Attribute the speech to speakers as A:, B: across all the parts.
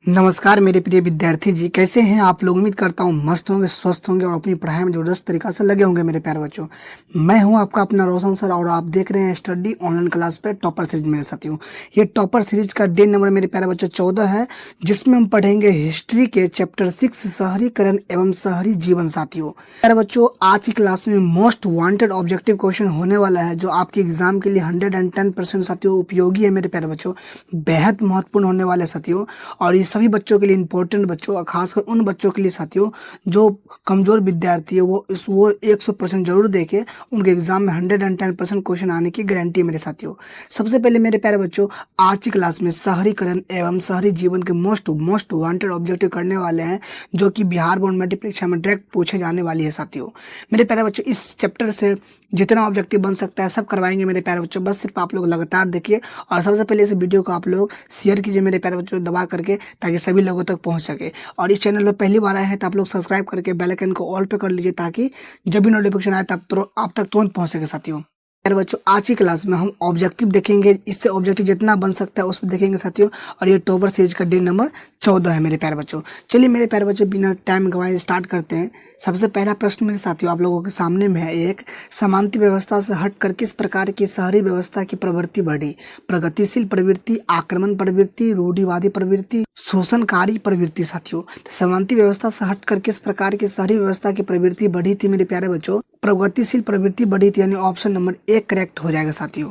A: नमस्कार मेरे प्रिय विद्यार्थी जी, कैसे हैं आप लोग। उम्मीद करता हूँ मस्त होंगे, स्वस्थ होंगे और अपनी पढ़ाई में जबरदस्त तरीका से लगे होंगे मेरे प्यारे बच्चों। मैं हूँ आपका अपना रोशन सर और आप देख रहे हैं स्टडी ऑनलाइन क्लास पे टॉपर सीरीज मेरे साथियों। ये टॉपर सीरीज का डे नंबर मेरे प्यारे बच्चों 14 है, जिसमें हम पढ़ेंगे हिस्ट्री के चैप्टर 6 शहरीकरण एवं शहरी जीवन साथियों। प्यारे बच्चों, आज की क्लास में मोस्ट वांटेड ऑब्जेक्टिव क्वेश्चन होने वाला है, जो आपके एग्जाम के लिए 110% साथियों उपयोगी है मेरे प्यारे बच्चों, बेहद महत्वपूर्ण होने वाले साथियों। और ये सभी बच्चों के लिए इंपॉर्टेंट बच्चों, खासकर उन बच्चों के लिए साथियों जो कमजोर विद्यार्थी है, वो 100% जरूर देखें। उनके एग्जाम में 110% क्वेश्चन आने की गारंटी है मेरे साथियों। सबसे पहले मेरे प्यारे बच्चों, आज की क्लास में शहरीकरण एवं शहरी जीवन के मोस्ट वांटेड ऑब्जेक्टिव करने वाले हैं, जो कि बिहार बोर्ड मैट्रिक परीक्षा में डायरेक्ट पूछे जाने वाली है साथियों। मेरे प्यारे बच्चों, इस चैप्टर से जितना ऑब्जेक्टिव बन सकता है सब करवाएंगे मेरे प्यारे बच्चों। बस सिर्फ आप लोग लगातार देखिए और सबसे पहले इस वीडियो को आप लोग शेयर कीजिए मेरे प्यारे बच्चों, दबा करके, ताकि सभी लोगों तक पहुंच सके। और इस चैनल पर पहली बार आए हैं तो आप लोग सब्सक्राइब करके बेल आइकन को ऑल पे कर लीजिए, ताकि जब भी नोटिफिकेशन आए तब आप तक तुरंत पहुंच सके साथियों। प्यारे बच्चों, आज की क्लास में हम ऑब्जेक्टिव देखेंगे, इससे ऑब्जेक्टिव जितना बन सकता है उस पर देखेंगे साथियों। और ये टॉपर सीरीज का डे नंबर 14 है मेरे प्यारे बच्चों। चलिए मेरे प्यारे बच्चों, बिना टाइम गवाए स्टार्ट करते हैं। सबसे पहला प्रश्न मेरे साथियों आप लोगों के सामने में है। एक, समांतर व्यवस्था से हटकर किस प्रकार की शहरी व्यवस्था की प्रवृत्ति बढ़ी? प्रगतिशील प्रवृत्ति, आक्रमण प्रवृत्ति, रूढ़िवादी प्रवृत्ति, शोषणकारी प्रवृत्ति साथियों। तो समांतर व्यवस्था से हटकर किस प्रकार की शहरी व्यवस्था की प्रवृत्ति बढ़ी थी मेरे प्यारे बच्चों? प्रगतिशील प्रवृत्ति बढ़ी थी, यानी ऑप्शन नंबर 1 करेक्ट हो जाएगा साथियों।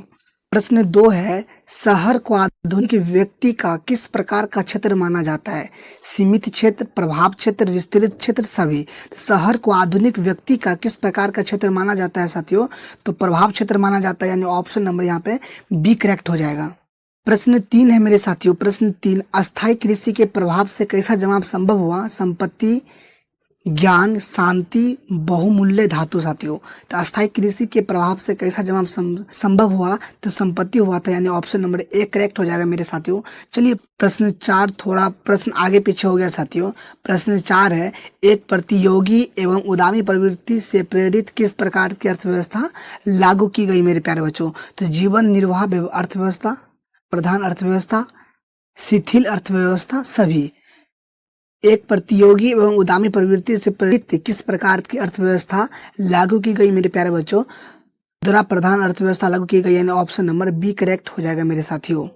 A: प्रश्न 2 है, शहर को आधुनिक व्यक्ति का किस प्रकार का क्षेत्र माना जाता है? सीमित क्षेत्र, प्रभाव क्षेत्र, विस्तृत क्षेत्र, सभी। तो शहर को आधुनिक व्यक्ति का किस प्रकार का क्षेत्र माना जाता है साथियों? तो प्रभाव क्षेत्र माना जाता है, यानी ऑप्शन नंबर यहाँ पे बी करेक्ट हो जाएगा। प्रश्न 3 है मेरे साथियों। प्रश्न 3, अस्थायी कृषि के प्रभाव से कैसा जवाब संभव हुआ? संपत्ति, ज्ञान, शांति, बहुमूल्य धातु साथियों। तो अस्थायी कृषि के प्रभाव से कैसा जवाब संभव हुआ? तो संपत्ति हुआ था, यानी ऑप्शन नंबर 1 करेक्ट हो जाएगा मेरे साथियों। चलिए प्रश्न 4, थोड़ा प्रश्न आगे पीछे हो गया साथियों। प्रश्न 4 है, एक प्रतियोगी एवं उद्यमी प्रवृत्ति से प्रेरित किस प्रकार की अर्थव्यवस्था लागू की गई मेरे प्यारे बच्चों? तो जीवन निर्वाह अर्थव्यवस्था, प्रधान अर्थव्यवस्था, शिथिल अर्थव्यवस्था, सभी। एक प्रतियोगी एवं उद्यमी प्रवृत्ति से प्रेरित किस प्रकार की अर्थव्यवस्था लागू की गई मेरे प्यारे बच्चों? मुद्रा प्रधान अर्थव्यवस्था लागू की गई, यानी ऑप्शन नंबर बी करेक्ट हो जाएगा मेरे साथियों।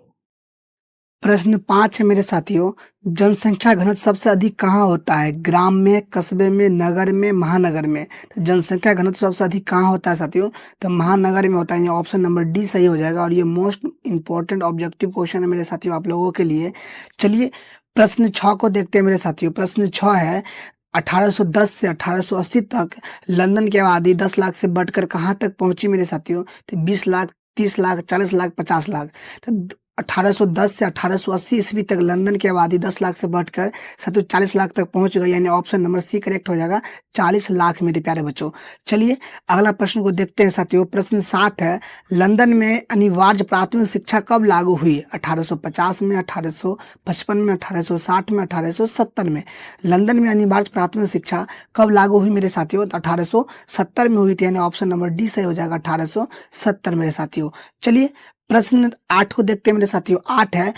A: प्रश्न 5 है मेरे साथियों। जनसंख्या घनत्व सबसे अधिक कहाँ होता है? ग्राम में, कस्बे में, नगर में, महानगर में। तो जनसंख्या घनत्व सबसे अधिक कहाँ होता है साथियों? तो महानगर में होता है, ऑप्शन नंबर डी सही हो जाएगा। और ये मोस्ट इंपॉर्टेंट ऑब्जेक्टिव क्वेश्चन है मेरे साथियों आप लोगों के लिए। चलिए प्रश्न 6 को देखते हैं मेरे साथियों। प्रश्न 6 है, 1810 से 1880 तक लंदन की आबादी 10 लाख से बढ़कर कहाँ तक पहुंची मेरे साथियों? तो 20 लाख, 30 लाख, 40 लाख, 50 लाख। तो 1810 से 1880 ईस्वी तक लंदन की आबादी 10 लाख से बढ़कर 40 लाख तक पहुंच गई, यानी ऑप्शन नंबर सी करेक्ट हो जाएगा, 40 लाख मेरे प्यारे बच्चों। चलिए अगला प्रश्न को देखते हैं साथियों। प्रश्न 7 है, लंदन में अनिवार्य प्राथमिक शिक्षा कब लागू हुई? 1850 में, 1855 में, 1860 में, 1870 में। लंदन में अनिवार्य प्राथमिक शिक्षा कब लागू हुई मेरे साथियों? तो 1870 में हुई थी, यानी ऑप्शन नंबर डी सही हो जाएगा, 1870 मेरे साथियों। चलिए प्रश्न 8 को देखते हैं मेरे साथियों। 8 है,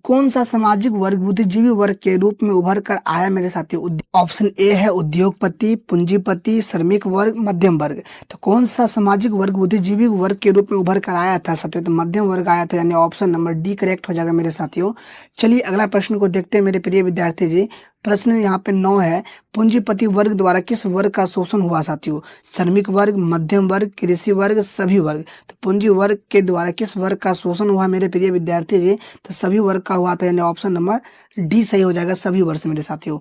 A: कौन सा सामाजिक वर्ग बुद्धिजीवी वर्ग के रूप में उभर कर आया मेरे साथियों? ऑप्शन ए है उद्योगपति, पूंजीपति, श्रमिक वर्ग, मध्यम वर्ग। तो कौन सा सामाजिक वर्ग बुद्धिजीवी वर्ग के रूप में उभर कर आया था साथियों? तो मध्यम वर्ग आया था, यानी ऑप्शन नंबर डी करेक्ट हो जाएगा मेरे साथियों। चलिए अगला प्रश्न को देखते हैं मेरे प्रिय विद्यार्थी जी। प्रश्न यहाँ पे 9 है, पूंजीपति वर्ग द्वारा किस वर्ग का शोषण हुआ साथियों? श्रमिक वर्ग, मध्यम वर्ग, कृषि वर्ग, सभी वर्ग। तो पूंजी वर्ग के द्वारा किस वर्ग का शोषण हुआ मेरे प्रिय विद्यार्थी जी? तो सभी वर्ग का हुआ था, यानी ऑप्शन नंबर डी सही हो जाएगा, सभी वर्ग से मेरे साथियों।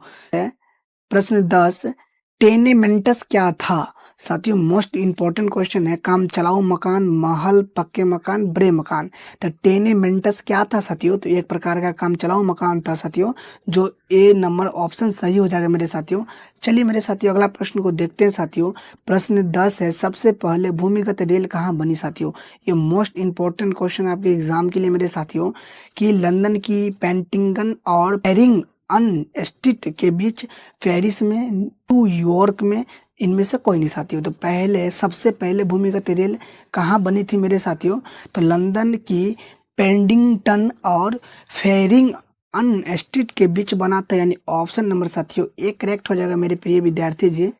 A: प्रश्न 10, टेनेमेंटस क्या था साथियों? मोस्ट इंपॉर्टेंट क्वेश्चन है। काम चलाऊ मकान, महल, पक्के मकान, बड़े मकान। तो टेनेमेंटस क्या था साथियों? तो एक प्रकार का काम चलाऊ मकान था साथियों, जो ए नंबर ऑप्शन सही हो जाएगा मेरे साथियों। चलिए मेरे साथियों अगला प्रश्न को देखते हैं साथियों। प्रश्न 10 है, सबसे पहले भूमिगत रेल कहाँ बनी साथियों? ये मोस्ट इंपॉर्टेंट क्वेश्चन आपके एग्जाम के लिए मेरे साथियों, कि लंदन की पेंटिंगन और पेरिंग स्ट्रीट के बीच, पेरिस में, न्यूयॉर्क में, इनमें से कोई नहीं साथियों। तो पहले सबसे पहले भूमिगत रेल कहाँ बनी थी मेरे साथियों? तो लंदन की पेंडिंगटन और फेरिंग अनस्टेड के बीच बना था, यानी ऑप्शन नंबर साथियों ए करेक्ट हो जाएगा मेरे प्रिय विद्यार्थी जी।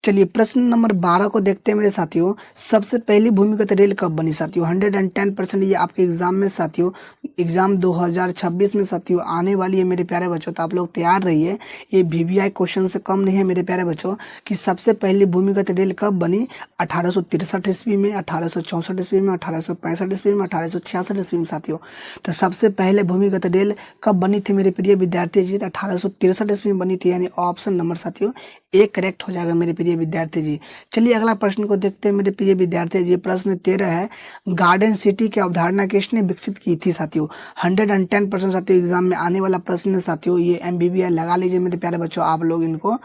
A: चलिए प्रश्न नंबर 12 को देखते हैं मेरे साथियों। सबसे पहली भूमिगत रेल कब बनी साथियों? 110% ये आपके एग्जाम में साथियों, एग्जाम 2026 में साथियों आने वाली है मेरे प्यारे बच्चों, तो आप लोग तैयार रहिए। ये VVI क्वेश्चन से कम नहीं है मेरे प्यारे बच्चों कि सबसे पहली भूमिगत रेल कब बनी? 1863 ईस्वी में, 1864 ईस्वी में, 1865 ईस्वी में, 1866 ईस्वी में साथियों। तो सबसे पहले भूमिगत रेल कब बनी थी मेरे प्रिय विद्यार्थी जी? तो 1863 ईस्वी में बनी थी, यानी ऑप्शन नंबर साथियों ए करेक्ट हो जाएगा मेरे प्रिय विद्यार्थी जी। चलिए अगला प्रश्न को देखते हैं मेरे प्रिय विद्यार्थी जी। प्रश्न 13 है, गार्डन सिटी की अवधारणा किसने विकसित की थी साथियों? 110% साथियों एग्जाम में आने वाला प्रश्न है साथियों, ये MBBI लगा लीजिए मेरे प्यारे बच्चों आप लोग इनको,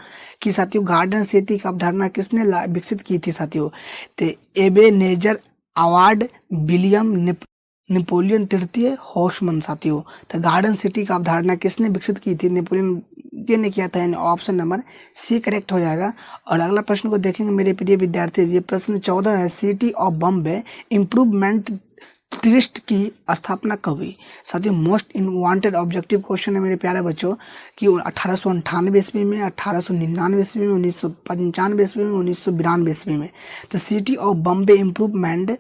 A: कि साथियों गार्डन सिटी की अवधारणा किसने विकसित की थी साथियों? तो एबेनेजर अवार्ड, विलियम नेपोलियन तृतीय, हॉर्समन साथियों। तो गार्डन सिटी का अवधारणा किसने विकसित की थी? नेपोलियन ये ने किया था, यानी ऑप्शन नंबर सी करेक्ट हो जाएगा। और अगला प्रश्न को देखेंगे मेरे प्रिय विद्यार्थी जी। प्रश्न 14 है, city of Bombay improvement trust की स्थापना कब हुई साथियों? मोस्ट वांटेड ऑब्जेक्टिव क्वेश्चन है मेरे प्यारे बच्चों कि 1898 ईस्वी में, 1899 ईस्वी में, 1995 ईस्वी में, 1992 ईस्वी में। तो city of Bombay improvement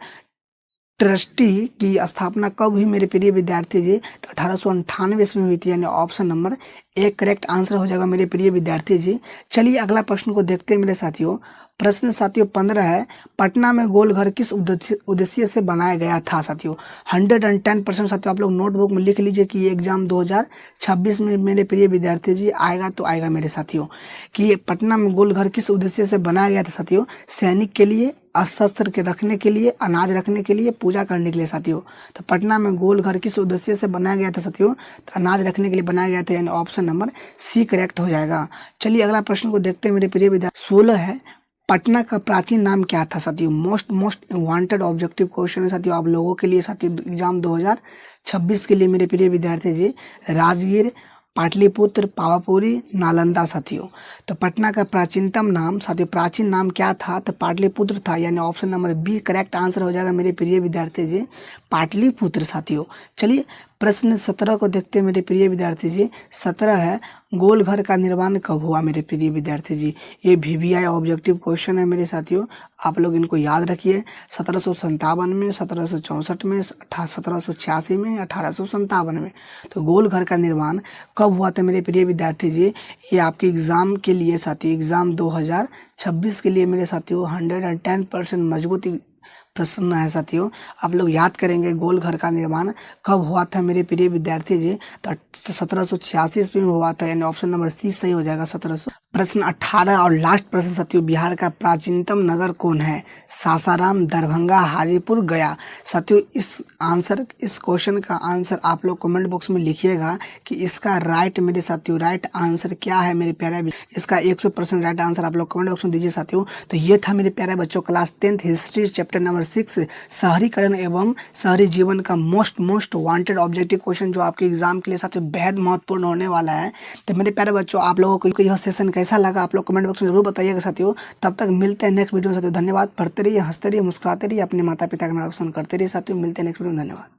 A: trustee की स्थापना कब हुई मेरे प्रिय विद्यार्थी जी? तो 1898 ईस्वी में हुई थी, यानी ऑप्शन नंबर एक करेक्ट आंसर हो जाएगा मेरे प्रिय विद्यार्थी जी। चलिए अगला प्रश्न को देखते हैं मेरे साथियों। प्रश्न साथियों 15 है, पटना में गोल घर किस उद्देश्य से बनाया गया था साथियों? 110% साथियों आप लोग नोटबुक में लिख लीजिए कि ये एग्जाम 2026 में मेरे प्रिय विद्यार्थी जी आएगा तो आएगा मेरे साथियों, कि ये पटना में गोल घर किस उद्देश्य से बनाया गया था साथियों? सैनिक के लिए, शस्त्र के रखने के लिए, अनाज रखने के लिए, पूजा करने के लिए साथियों। तो पटना में गोल घर किस उद्देश्य से बनाया गया था साथियों? तो अनाज रखने के लिए बनाया गया था, यानी ऑप्शन नंबर सी करेक्ट हो जाएगा। चलिए अगला प्रश्न को देखते हैं मेरे प्रिय विद्यार्थी। 16 है, पटना का प्राचीन नाम क्या था साथियों? मोस्ट वांटेड ऑब्जेक्टिव क्वेश्चन है साथियों आप लोगों के लिए साथियों, एग्जाम 2026 के लिए मेरे प्रिय विद्यार्थी जी। राजगीर, पाटलिपुत्र, पावापुरी, नालंदा साथियों। तो पटना का प्राचीनतम नाम साथियों, प्राचीन नाम क्या था? तो पाटलिपुत्र था, यानी option number B correct answer हो जाएगा मेरे प्रिय विद्यार्थी जी, पाटलिपुत्र साथियों। चलिए प्रश्न 17 को देखते हैं मेरे प्रिय विद्यार्थी जी। 17 है, गोल घर का निर्माण कब हुआ मेरे प्रिय विद्यार्थी जी? ये VVI ऑब्जेक्टिव क्वेश्चन है मेरे साथियों, आप लोग इनको याद रखिए। 1757 में, 1764 में, 1786 में, 1857 में। तो गोल घर का निर्माण कब हुआ था मेरे प्रिय विद्यार्थी जी? ये आपके एग्जाम के लिए साथियों, एग्जाम 2026 के लिए मेरे साथियों 110% मजबूत प्रश्न है साथियों, आप लोग याद करेंगे गोल घर का निर्माण कब हुआ था मेरे प्रिय विद्यार्थी जी? तो 1786 ईस्वी में हुआ था, यानी ऑप्शन नंबर सी सही हो जाएगा 1700। प्रश्न 18 और लास्ट प्रश्न साथियों, बिहार का प्राचीनतम नगर कौन है? सासाराम, दरभंगा, हाजीपुर, गया साथियों। इस क्वेश्चन का आंसर आप लोग कमेंट बॉक्स में लिखिएगा कि इसका राइट मेरे साथियों राइट आंसर क्या है मेरे प्यारे, इसका 100% राइट आंसर आप लोग कमेंट बॉक्स में दीजिए साथियों। तो ये था मेरे प्यारे बच्चों class 10th history chapter number 6 शहरीकरण एवं शहरी जीवन का मोस्ट वांटेड ऑब्जेक्टिव क्वेश्चन, जो आपके एग्जाम के लिए साथियों बेहद महत्वपूर्ण होने वाला है। तो मेरे प्यारे बच्चों आप लोगों को यह सेशन कैसा लगा आप लोग कमेंट बॉक्स में जरूर बताइएगा साथियों। तब तक मिलते हैं नेक्स्ट वीडियो में साथियों, धन्यवाद। पढ़ते रहिए, हंसते रहिए, मुस्कुराते रहिए, अपने माता पिता का नाम रोशन करते रहिए साथियों। मिलते हैं नेक्स्ट वीडियो में, धन्यवाद।